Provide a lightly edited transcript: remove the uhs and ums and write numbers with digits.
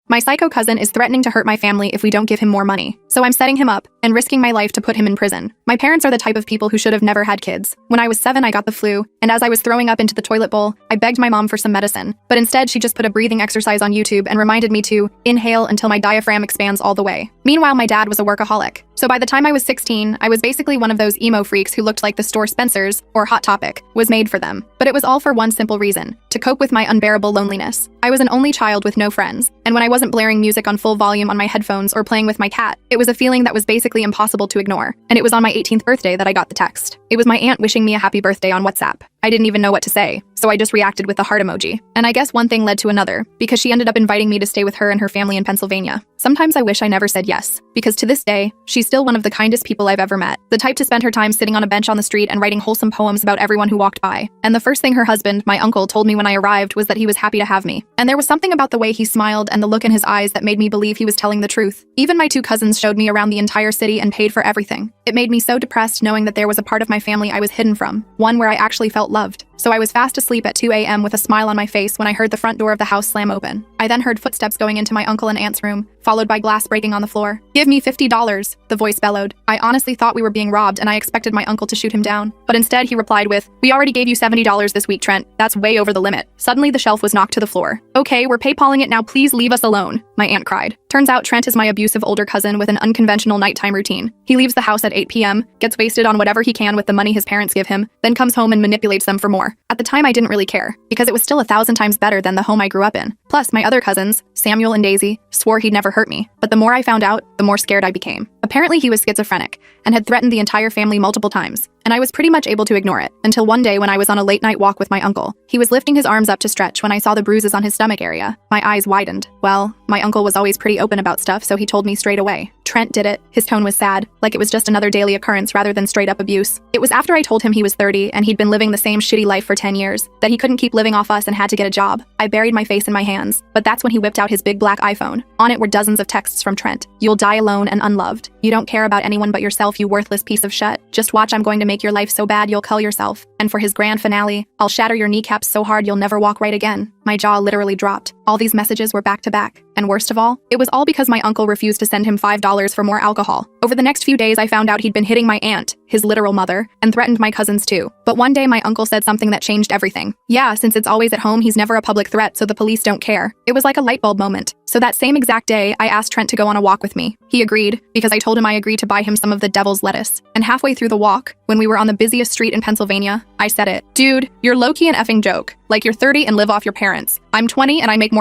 My psycho cousin is threatening to hurt my family if we don't give him more money. So I'm setting him up and risking my life to put him in prison. My parents are the type of people who should have never had kids. When I was 7, I got the flu, and as I was throwing up into the toilet bowl, I begged my mom for some medicine. But instead, she just put a breathing exercise on YouTube and reminded me to inhale until my diaphragm expands all the way. Meanwhile, my dad was a workaholic. So by the time I was 16, I was basically one of those emo freaks who looked like the store Spencer's, or Hot Topic, was made for them. But it was all for one simple reason: to cope with my unbearable loneliness. I was an only child with no friends, and when I wasn't blaring music on full volume on my headphones or playing with my cat, it was a feeling that was basically impossible to ignore. And it was on my 18th birthday that I got the text. It was my aunt wishing me a happy birthday on WhatsApp. I didn't even know what to say, so I just reacted with the heart emoji. And I guess one thing led to another, because she ended up inviting me to stay with her and her family in Pennsylvania. Sometimes I wish I never said yes, because to this day, she's still one of the kindest people I've ever met. The type to spend her time sitting on a bench on the street and writing wholesome poems about everyone who walked by. And the first thing her husband, my uncle, told me when I arrived was that he was happy to have me. And there was something about the way he smiled and the look in his eyes that made me believe he was telling the truth. Even my 2 cousins showed me around the entire city and paid for everything. It made me so depressed knowing that there was a part of my family I was hidden from, one where I actually felt loved. So I was fast asleep at 2 a.m. with a smile on my face when I heard the front door of the house slam open. I then heard footsteps going into my uncle and aunt's room, followed by glass breaking on the floor. "Give me $50, the voice bellowed. I honestly thought we were being robbed and I expected my uncle to shoot him down. But instead he replied with, "We already gave you $70 this week, Trent. That's way over the limit." Suddenly the shelf was knocked to the floor. "Okay, we're PayPaling it now, please leave us alone," my aunt cried. Turns out Trent is my abusive older cousin with an unconventional nighttime routine. He leaves the house at 8 p.m., gets wasted on whatever he can with the money his parents give him, then comes home and manipulates them for more. At the time I didn't really care, because it was still 1,000 times better than the home I grew up in. Plus, my other cousins, Samuel and Daisy, swore he'd never hurt me. But the more I found out, the more scared I became. Apparently he was schizophrenic, and had threatened the entire family multiple times, and I was pretty much able to ignore it, until one day when I was on a late-night walk with my uncle. He was lifting his arms up to stretch when I saw the bruises on his stomach area. My eyes widened. Well, my uncle was always pretty open about stuff, so he told me straight away. Trent did it. His tone was sad, like it was just another daily occurrence rather than straight-up abuse. It was after I told him he was 30 and he'd been living the same shitty life for 10 years, that he couldn't keep living off us and had to get a job. I buried my face in my hands, but that's when he whipped out his big black iPhone. On it were dozens of texts from Trent. "You'll die alone and unloved. You don't care about anyone but yourself, you worthless piece of shit. Just watch, I'm going to make your life so bad you'll kill yourself. And for his grand finale, I'll shatter your kneecaps so hard you'll never walk right again." My jaw literally dropped. All these messages were back to back. And worst of all, it was all because my uncle refused to send him $5 for more alcohol. Over the next few days, I found out he'd been hitting my aunt, his literal mother, and threatened my cousins too. But one day my uncle said something that changed everything. Yeah, since it's always at home, he's never a public threat, so the police don't care. It was like a light bulb moment. So that same exact day, I asked Trent to go on a walk with me. He agreed, because I told him I agreed to buy him some of the devil's lettuce. And halfway through the walk, when we were on the busiest street in Pennsylvania, I said it. "Dude, you're low-key an effing joke. Like you're 30 and live off your parents. I'm 20 and I make more